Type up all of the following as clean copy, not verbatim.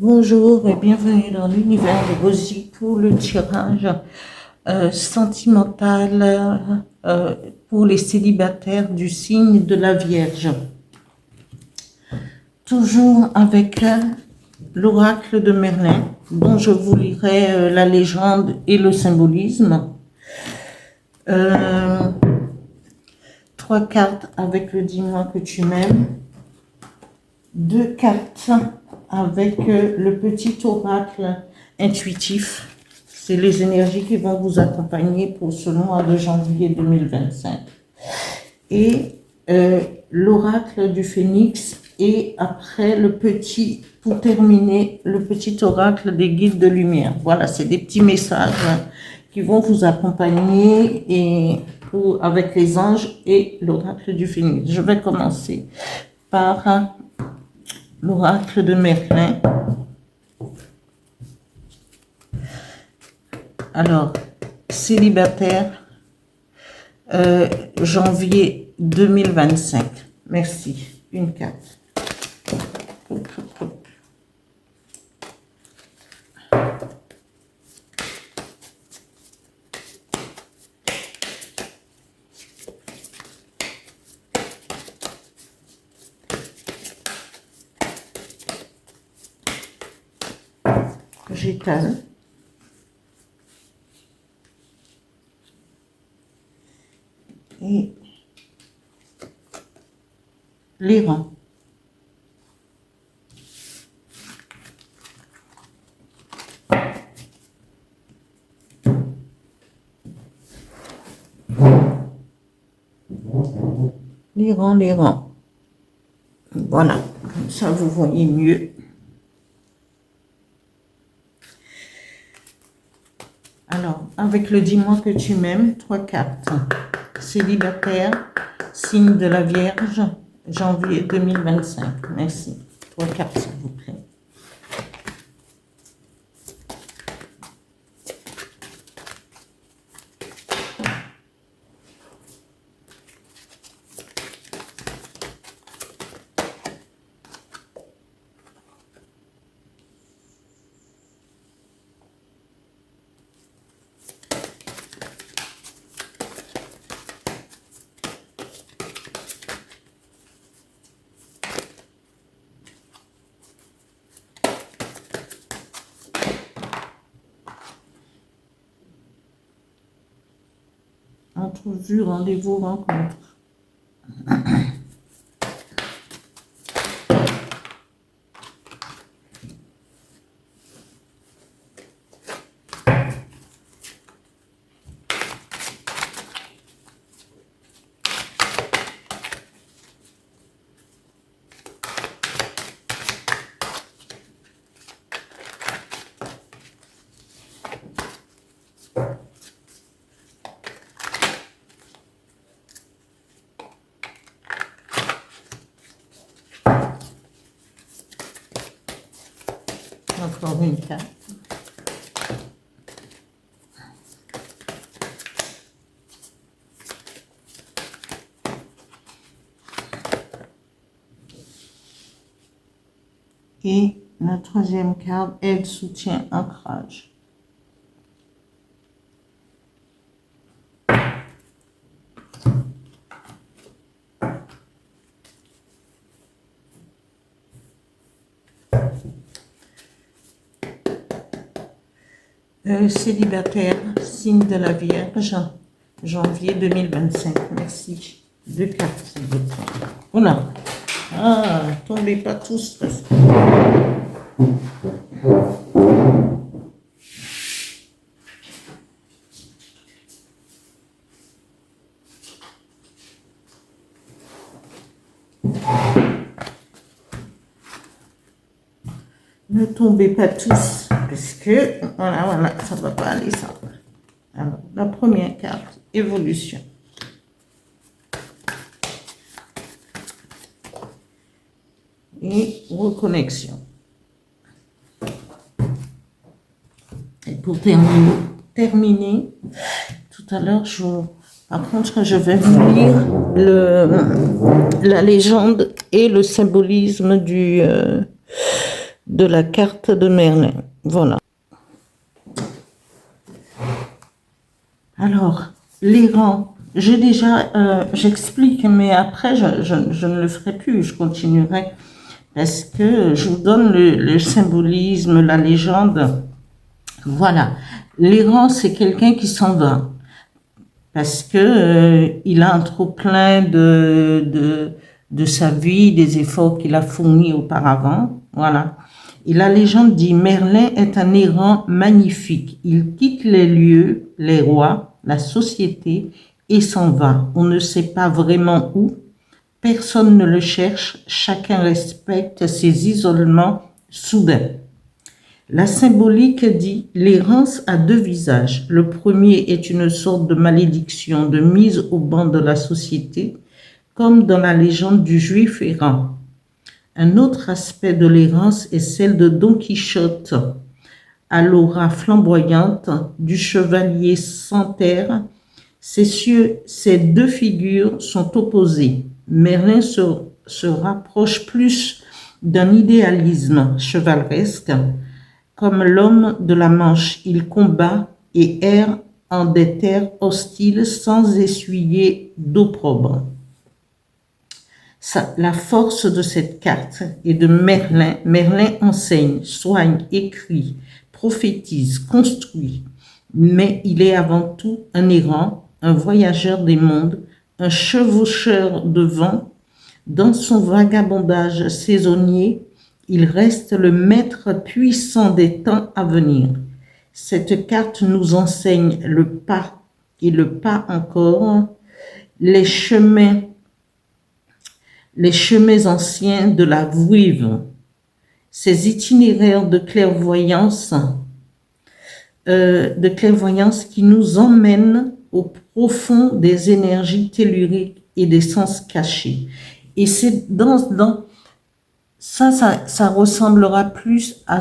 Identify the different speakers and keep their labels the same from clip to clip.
Speaker 1: Bonjour et bienvenue dans l'univers de Rosie pour le tirage sentimental pour les célibataires du signe de la Vierge. Toujours avec l'oracle de Merlin, dont je vous lirai la légende et le symbolisme. 3 cartes avec le dis-moi que tu m'aimes. 2 cartes avec le petit oracle intuitif. C'est les énergies qui vont vous accompagner pour ce mois de janvier 2025. Et l'oracle du phénix. Et après, pour terminer, le petit oracle des guides de lumière. Voilà, c'est des petits messages qui vont vous accompagner avec les anges et l'oracle du phénix. Je vais commencer par l'oracle de Merlin. Alors, célibataire, janvier 2025. Merci. Une carte. J'étale. Et l'Iran. L'Iran. Voilà, comme ça vous voyez mieux. Alors, avec le dis-moi que tu m'aimes, 3 cartes. Célibataire, signe de la Vierge, janvier 2025. Merci. 3 cartes, s'il vous plaît. Entrevue, rendez-vous, rencontre. Encore une carte. Et la 3e carte, aide, soutien, ancrage. Célibataire, signe de la Vierge, janvier 2025. Merci. 2 cartes, s'il vous plaît. Voilà. Ah, tombez pas tous. Ne tombez pas tous, parce que, voilà, ça ne va pas aller ça. Alors, la première carte, évolution. Et reconnexion. Et pour terminer, tout à l'heure, par contre, je vais vous lire la légende et le symbolisme de de la carte de Merlin. Voilà. Alors, les rangs, j'explique, mais après, je ne le ferai plus, je continuerai, parce que je vous donne le symbolisme, la légende. Voilà. L'errant, c'est quelqu'un qui s'en va, parce que il a un trop-plein de sa vie, des efforts qu'il a fournis auparavant. Voilà. Et la légende dit, Merlin est un errant magnifique. Il quitte les lieux, les rois, la société, et s'en va. On ne sait pas vraiment où. Personne ne le cherche. Chacun respecte ses isolements soudains. La symbolique dit, l'errance a deux visages. Le premier est une sorte de malédiction, de mise au banc de la société, comme dans la légende du juif errant. Un autre aspect de l'errance est celle de Don Quichotte, à l'aura flamboyante du chevalier sans terre. Ces deux figures sont opposées. Merlin se rapproche plus d'un idéalisme chevaleresque. Comme l'homme de la Manche, il combat et erre en des terres hostiles sans essuyer d'opprobre. La force de cette carte est de Merlin. Merlin enseigne, soigne, écrit, prophétise, construit. Mais il est avant tout un errant, un voyageur des mondes, un chevaucheur de vent. Dans son vagabondage saisonnier, il reste le maître puissant des temps à venir. Cette carte nous enseigne le pas et le pas encore, les chemins anciens de la Vuive, ces itinéraires de clairvoyance qui nous emmènent au profond des énergies telluriques et des sens cachés. Et c'est ça ressemblera plus à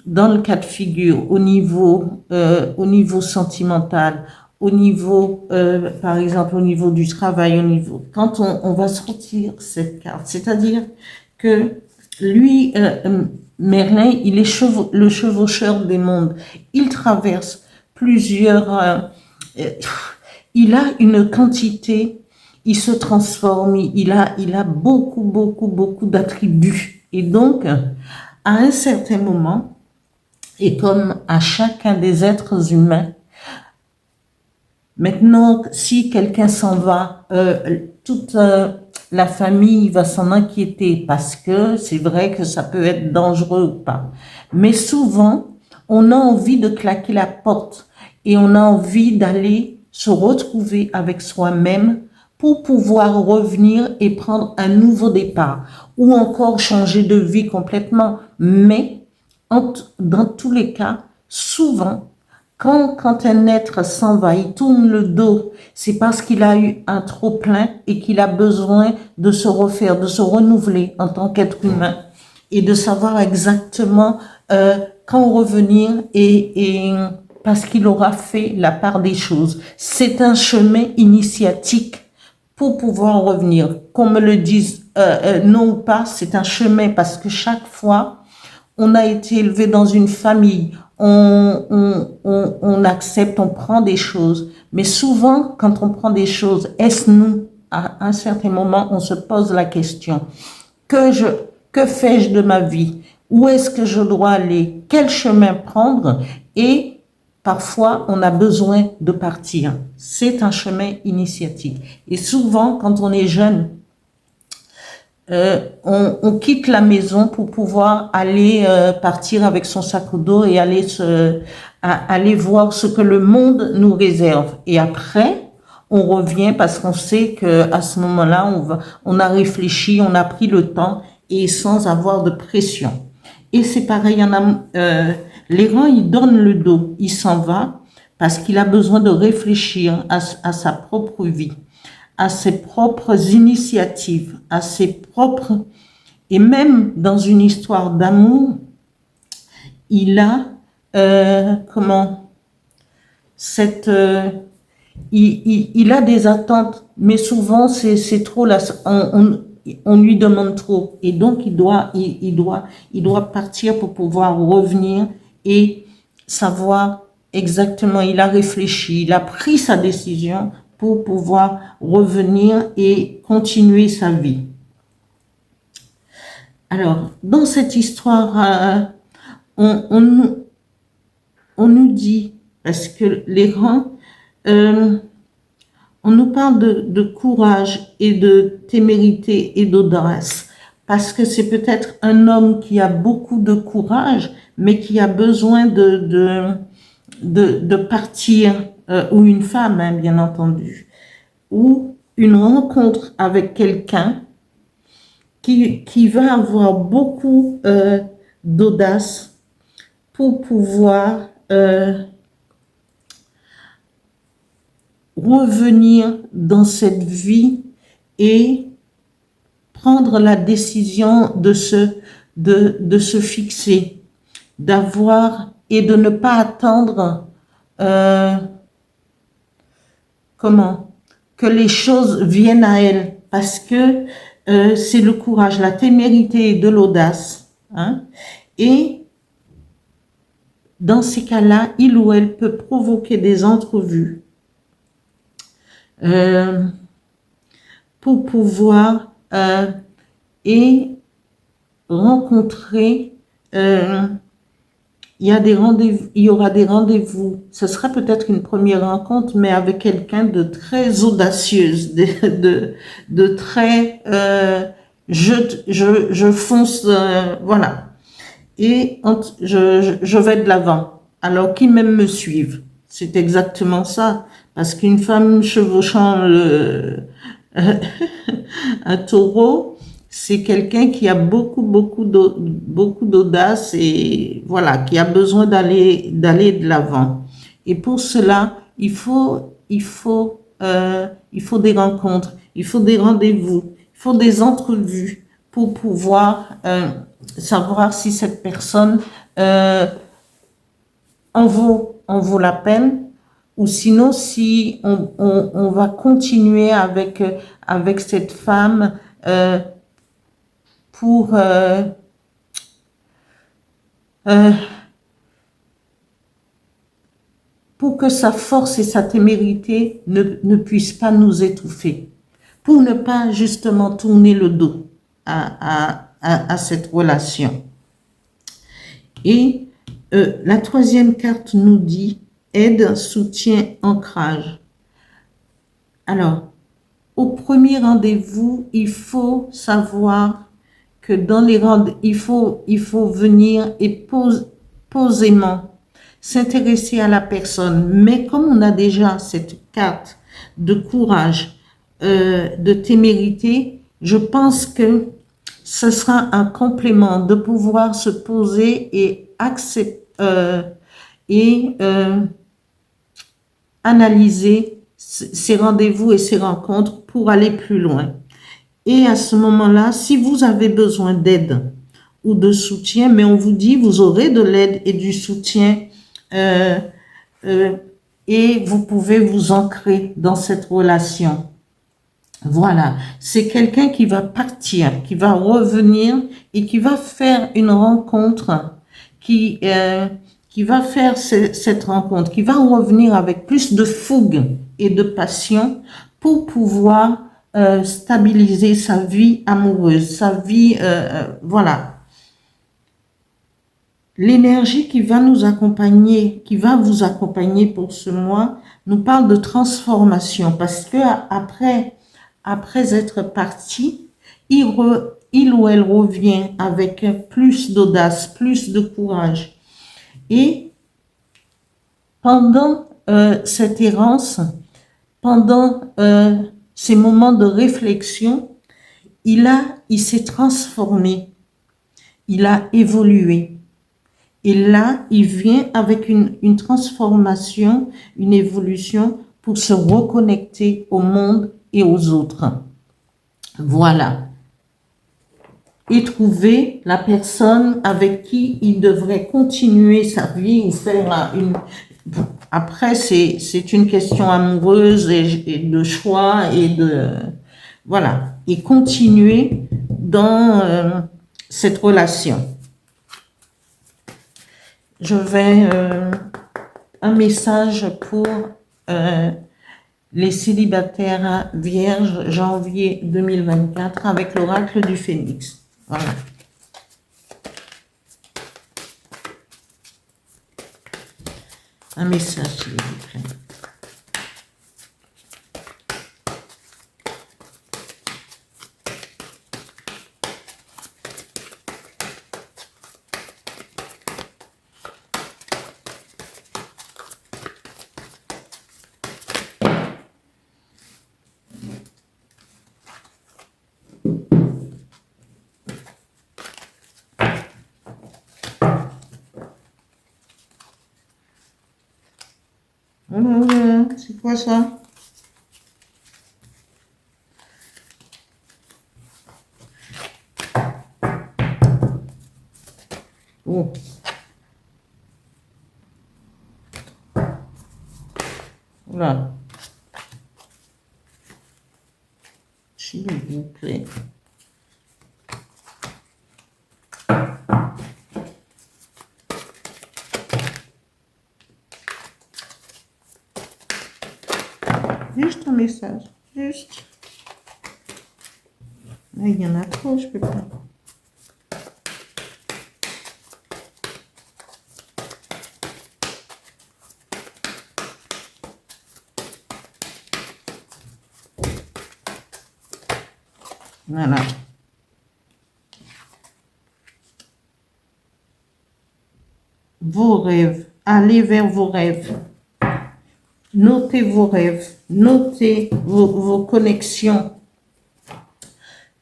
Speaker 1: dans le cas de figure, au niveau sentimental, au niveau, par exemple, au niveau du travail, quand on va sortir cette carte, c'est-à-dire que lui, Merlin, il est le chevaucheur des mondes. Il traverse plusieurs, il a une quantité, il se transforme, il a beaucoup d'attributs. Et donc, à un certain moment, et comme à chacun des êtres humains, maintenant, si quelqu'un s'en va, toute la famille va s'en inquiéter parce que c'est vrai que ça peut être dangereux ou pas. Mais souvent, on a envie de claquer la porte et on a envie d'aller se retrouver avec soi-même pour pouvoir revenir et prendre un nouveau départ ou encore changer de vie complètement. Mais dans tous les cas, souvent, quand un être s'en va, il tourne le dos, c'est parce qu'il a eu un trop-plein et qu'il a besoin de se refaire, de se renouveler en tant qu'être humain et de savoir exactement quand revenir et parce qu'il aura fait la part des choses. C'est un chemin initiatique pour pouvoir revenir. Qu'on me le dise non ou pas, c'est un chemin parce que chaque fois, on a été élevé dans une famille, on accepte, on prend des choses. Mais souvent, quand on prend des choses, est-ce nous, à un certain moment, on se pose la question, que fais-je de ma vie? Où est-ce que je dois aller? Quel chemin prendre? Et parfois, on a besoin de partir. C'est un chemin initiatique. Et souvent, quand on est jeune, on quitte la maison pour pouvoir aller partir avec son sac au dos et aller voir ce que le monde nous réserve. Et après, on revient parce qu'on sait que à ce moment-là, on a réfléchi, on a pris le temps et sans avoir de pression. Et c'est pareil, l'errant, il donne le dos, il s'en va parce qu'il a besoin de réfléchir à sa propre vie, à ses propres initiatives, à ses propres... Et même dans une histoire d'amour, il a, il a des attentes, mais souvent c'est trop là. on lui demande trop. Et donc, il doit partir pour pouvoir revenir et savoir exactement, il a réfléchi, il a pris sa décision pour pouvoir revenir et continuer sa vie. Alors, dans cette histoire, on nous dit, parce que les rangs, on nous parle de courage et de témérité et d'audace, parce que c'est peut-être un homme qui a beaucoup de courage, mais qui a besoin de partir, ou une femme, hein, bien entendu, ou une rencontre avec quelqu'un qui va avoir beaucoup d'audace pour pouvoir revenir dans cette vie et prendre la décision de se fixer, d'avoir et de ne pas attendre que les choses viennent à elle, parce que c'est le courage, la témérité et de l'audace, hein, et dans ces cas-là, il ou elle peut provoquer des entrevues pour pouvoir et rencontrer. Il y aura des rendez-vous. Ce sera peut-être une première rencontre, mais avec quelqu'un de très audacieuse, de très je fonce, voilà. Et je vais de l'avant. Alors qui même me suivent. C'est exactement ça. Parce qu'une femme chevauchant un taureau, c'est quelqu'un qui a beaucoup d'audace et voilà, qui a besoin d'aller de l'avant. Et pour cela, il faut des rencontres, il faut des rendez-vous, il faut des entrevues pour pouvoir savoir si cette personne en vaut la peine, ou sinon si on va continuer avec cette femme pour que sa force et sa témérité ne puissent pas nous étouffer, pour ne pas justement tourner le dos à cette relation. Et la troisième carte nous dit aide, soutien, ancrage. Alors, au premier rendez-vous, il faut savoir que dans les rendez-vous, il faut venir et posément s'intéresser à la personne. Mais comme on a déjà cette carte de courage, de témérité, je pense que ce sera un complément de pouvoir se poser et accepter analyser ces rendez-vous et ces rencontres pour aller plus loin. Et à ce moment-là, si vous avez besoin d'aide ou de soutien, mais on vous dit, vous aurez de l'aide et du soutien et vous pouvez vous ancrer dans cette relation. Voilà, c'est quelqu'un qui va partir, qui va revenir et qui va faire une rencontre qui va faire cette rencontre, qui va revenir avec plus de fougue et de passion pour pouvoir stabiliser sa vie amoureuse, sa vie, voilà. L'énergie qui va nous accompagner, qui va vous accompagner pour ce mois, nous parle de transformation, parce que après être parti, il ou elle revient avec plus d'audace, plus de courage. Et pendant cette errance, pendant ces moments de réflexion, il s'est transformé, il a évolué. Et là, il vient avec une transformation, une évolution pour se reconnecter au monde et aux autres. Voilà. Et trouver la personne avec qui il devrait continuer sa vie ou faire une... Après, c'est une question amoureuse et de choix et Voilà, et continuer dans cette relation. Je vais un message pour les célibataires vierges janvier 2024 avec l'oracle du Phénix. Voilà. Un message, s'il vous plaît. C'est quoi ça? Oh. Voilà. S'il vous plaît. Juste un message. Juste. Là, il y en a trop, je peux pas. Voilà. Vos rêves. Allez vers vos rêves. Notez vos rêves. Notez vos connexions.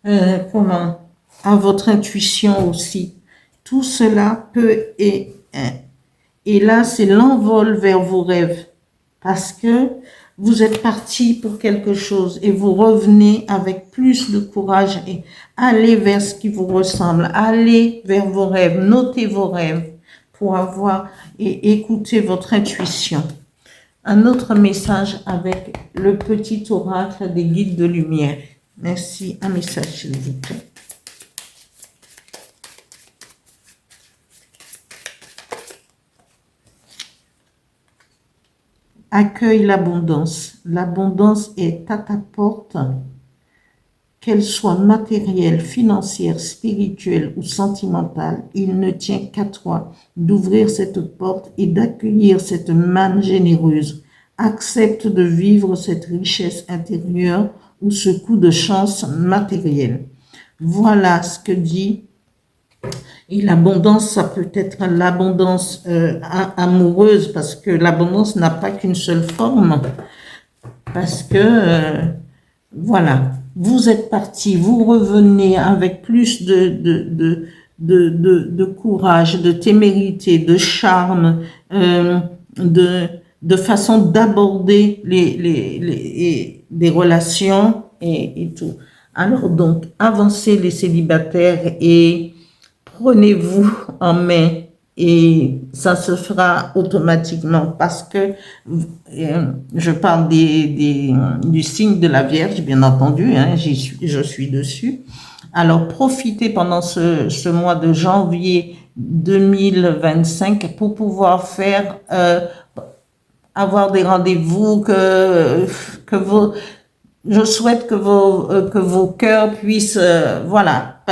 Speaker 1: À votre intuition aussi. Tout cela peut et là, c'est l'envol vers vos rêves. Parce que vous êtes parti pour quelque chose et vous revenez avec plus de courage et allez vers ce qui vous ressemble. Allez vers vos rêves. Notez vos rêves pour avoir et écouter votre intuition. Un autre message avec le petit oracle des guides de lumière. Merci. Un message, s'il vous plaît. Accueille l'abondance. L'abondance est à ta porte, qu'elle soit matérielle, financière, spirituelle ou sentimentale. Il ne tient qu'à toi d'ouvrir cette porte et d'accueillir cette manne généreuse. Accepte de vivre cette richesse intérieure ou ce coup de chance matériel. Voilà ce que dit. Et l'abondance, ça peut être l'abondance amoureuse, parce que l'abondance n'a pas qu'une seule forme. Parce que, voilà, vous êtes parti, vous revenez avec plus de courage, de témérité, de charme, de façon d'aborder des relations et tout. Alors donc, avancez les célibataires et prenez-vous en main et ça se fera automatiquement parce que je parle du signe de la Vierge, bien entendu, hein, je suis dessus. Alors, profitez pendant ce mois de janvier 2025 pour pouvoir faire, avoir des rendez-vous je souhaite que vos cœurs puissent, voilà,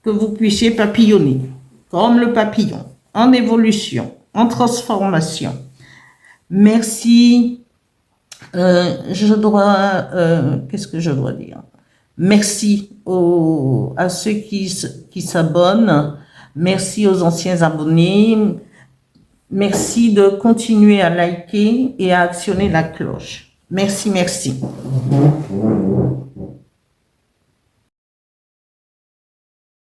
Speaker 1: que vous puissiez papillonner, comme le papillon, en évolution, en transformation. Merci. Qu'est-ce que je dois dire? Merci à ceux qui s'abonnent. Merci aux anciens abonnés. Merci de continuer à liker et à actionner la cloche. Merci, merci.